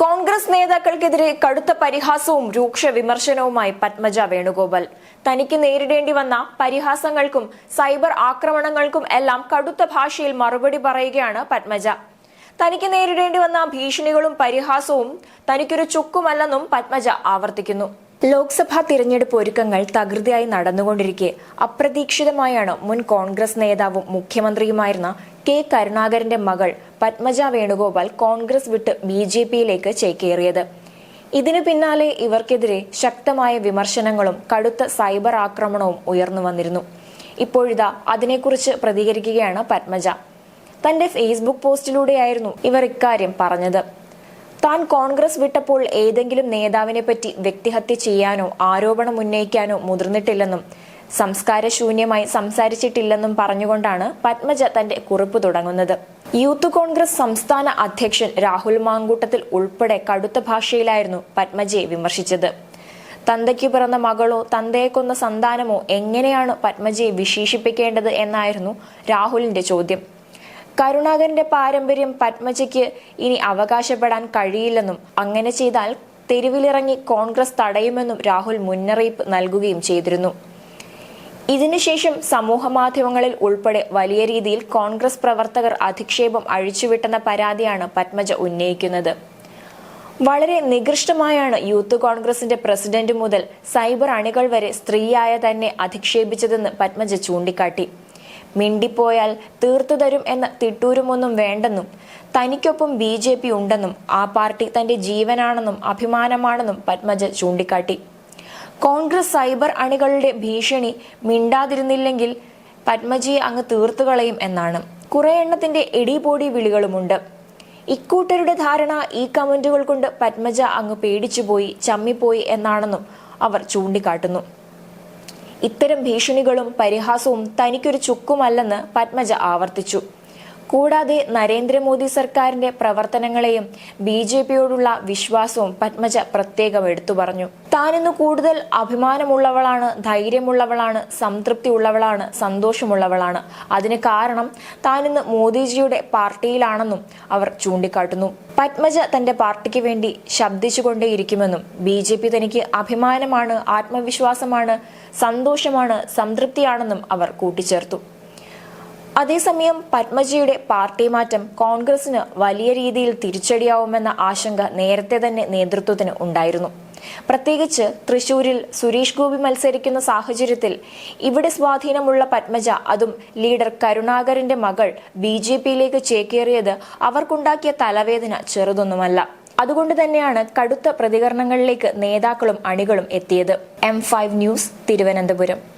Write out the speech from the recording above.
കോൺഗ്രസ് നേതാക്കൾക്കെതിരെ കടുത്ത പരിഹാസവും രൂക്ഷ വിമർശനവുമായി പത്മജ വേണുഗോപാൽ. തനിക്ക് നേരിടേണ്ടി വന്ന പരിഹാസങ്ങൾക്കും സൈബർ ആക്രമണങ്ങൾക്കും എല്ലാം കടുത്ത ഭാഷയിൽ മറുപടി പറയുകയാണ് പത്മജ. തനിക്ക് നേരിടേണ്ടി വന്ന ഭീഷണികളും പരിഹാസവും തനിക്കൊരു ചുക്കുമല്ലെന്നും പത്മജ ആവർത്തിക്കുന്നു. ലോക്സഭാ തിരഞ്ഞെടുപ്പ് ഒരുക്കങ്ങൾ തകൃതിയായി നടന്നുകൊണ്ടിരിക്കെ അപ്രതീക്ഷിതമായാണ് മുൻ കോൺഗ്രസ് നേതാവും മുഖ്യമന്ത്രിയുമായിരുന്ന കെ കരുണാകരന്റെ മകൾ പത്മജ വേണുഗോപാൽ കോൺഗ്രസ് വിട്ട് BJPയിലേക്ക് ചേക്കേറിയത്. ഇതിനു പിന്നാലെ ഇവർക്കെതിരെ ശക്തമായ വിമർശനങ്ങളും കടുത്ത സൈബർ ആക്രമണവും ഉയർന്നു വന്നിരുന്നു. ഇപ്പോഴിതാ അതിനെക്കുറിച്ച് പ്രതികരിക്കുകയാണ് പത്മജ. തന്റെ ഫേസ്ബുക്ക് പോസ്റ്റിലൂടെയായിരുന്നു ഇവർ ഇക്കാര്യം പറഞ്ഞത്. താൻ കോൺഗ്രസ് വിട്ടപ്പോൾ ഏതെങ്കിലും നേതാവിനെ പറ്റി വ്യക്തിഹത്യ ചെയ്യാനോ ആരോപണം ഉന്നയിക്കാനോ മുതിർന്നിട്ടില്ലെന്നും സംസ്കാരശൂന്യമായി സംസാരിച്ചിട്ടില്ലെന്നും പറഞ്ഞുകൊണ്ടാണ് പത്മജ തന്റെ കുറിപ്പ് തുടങ്ങുന്നത്. യൂത്ത് കോൺഗ്രസ് സംസ്ഥാന അധ്യക്ഷൻ രാഹുൽ മാങ്കൂട്ടത്തിൽ ഉൾപ്പെടെ കടുത്ത ഭാഷയിലായിരുന്നു പത്മജയെ വിമർശിച്ചത്. തന്തയ്ക്ക് പിറന്ന മകളോ തന്തയെ കൊന്ന സന്താനമോ എങ്ങനെയാണ് പത്മജയെ വിശേഷിപ്പിക്കേണ്ടത് എന്നായിരുന്നു രാഹുലിന്റെ ചോദ്യം. കരുണാകരന്റെ പാരമ്പര്യം പത്മജയ്ക്ക് ഇനി അവകാശപ്പെടാൻ കഴിയില്ലെന്നും അങ്ങനെ ചെയ്താൽ തെരുവിലിറങ്ങി കോൺഗ്രസ് തടയുമെന്നും രാഹുൽ മുന്നറിയിപ്പ് നൽകുകയും ചെയ്തിരുന്നു. ഇതിനുശേഷം സമൂഹ മാധ്യമങ്ങളിൽ ഉൾപ്പെടെ വലിയ രീതിയിൽ കോൺഗ്രസ് പ്രവർത്തകർ അധിക്ഷേപം അഴിച്ചുവിട്ടെന്ന പരാതിയാണ് പത്മജ ഉന്നയിക്കുന്നത്. വളരെ നികൃഷ്ടമായാണ് യൂത്ത് കോൺഗ്രസിന്റെ പ്രസിഡന്റ് മുതൽ സൈബർ അണികൾ വരെ സ്ത്രീയായ തന്നെ അധിക്ഷേപിച്ചതെന്ന് പത്മജ ചൂണ്ടിക്കാട്ടി. മിണ്ടിപ്പോയാൽ തീർത്തു തരും എന്ന തിട്ടൂരുമൊന്നും വേണ്ടെന്നും തനിക്കൊപ്പം BJP ഉണ്ടെന്നും ആ പാർട്ടി തന്റെ ജീവനാണെന്നും അഭിമാനമാണെന്നും പത്മജ ചൂണ്ടിക്കാട്ടി. കോൺഗ്രസ് സൈബർ അണികളുടെ ഭീഷണി മിണ്ടാതിരുന്നില്ലെങ്കിൽ പത്മജയെ അങ്ങ് തീർത്തുകളയും എന്നാണ്. കുറെ എണ്ണത്തിന്റെ എടിപോടി വിളികളുമുണ്ട്. ഇക്കൂട്ടരുടെ ധാരണ ഈ കമന്റുകൾ കൊണ്ട് പത്മജ അങ്ങ് പേടിച്ചുപോയി ചമ്മിപ്പോയി എന്നാണെന്നും അവർ ചൂണ്ടിക്കാട്ടുന്നു. ഇത്തരം ഭീഷണികളും പരിഹാസവും തനിക്കൊരു ചുക്കുമല്ലെന്ന് പത്മജ ആവർത്തിച്ചു. കൂടാതെ നരേന്ദ്രമോദി സർക്കാരിന്റെ പ്രവർത്തനങ്ങളെയും BJPയോടുള്ള വിശ്വാസവും പത്മജ പ്രത്യേകം എടുത്തു പറഞ്ഞു. താനിന്ന് കൂടുതൽ അഭിമാനമുള്ളവളാണ്, ധൈര്യമുള്ളവളാണ്, സംതൃപ്തിയുള്ളവളാണ്, സന്തോഷമുള്ളവളാണ്. അതിന് കാരണം താനിന്ന് മോദിജിയുടെ പാർട്ടിയിലാണെന്നും അവർ ചൂണ്ടിക്കാട്ടുന്നു. പത്മജ തന്റെ പാർട്ടിക്ക് വേണ്ടി ശബ്ദിച്ചുകൊണ്ടേയിരിക്കുമെന്നും BJP തനിക്ക് അഭിമാനമാണ്, ആത്മവിശ്വാസമാണ്, സന്തോഷമാണ്, സംതൃപ്തിയാണെന്നും അവർ കൂട്ടിച്ചേർത്തു. അതേസമയം പത്മജയുടെ പാർട്ടി മാറ്റം കോൺഗ്രസിന് വലിയ രീതിയിൽ തിരിച്ചടിയാവുമെന്ന ആശങ്ക നേരത്തെ തന്നെ നേതൃത്വത്തിന് ഉണ്ടായിരുന്നു. പ്രത്യേകിച്ച് തൃശൂരിൽ സുരേഷ് ഗോപി മത്സരിക്കുന്ന സാഹചര്യത്തിൽ ഇവിടെ സ്വാധീനമുള്ള പത്മജ, അതും ലീഡർ കരുണാകരന്റെ മകൾ BJPയിലേക്ക് ചേക്കേറിയത് അവർക്കുണ്ടാക്കിയ തലവേദന ചെറുതൊന്നുമല്ല. അതുകൊണ്ട് തന്നെയാണ് കടുത്ത പ്രതികരണങ്ങളിലേക്ക് നേതാക്കളും അണികളും എത്തിയത്. M5 news, Thiruvananthapuram.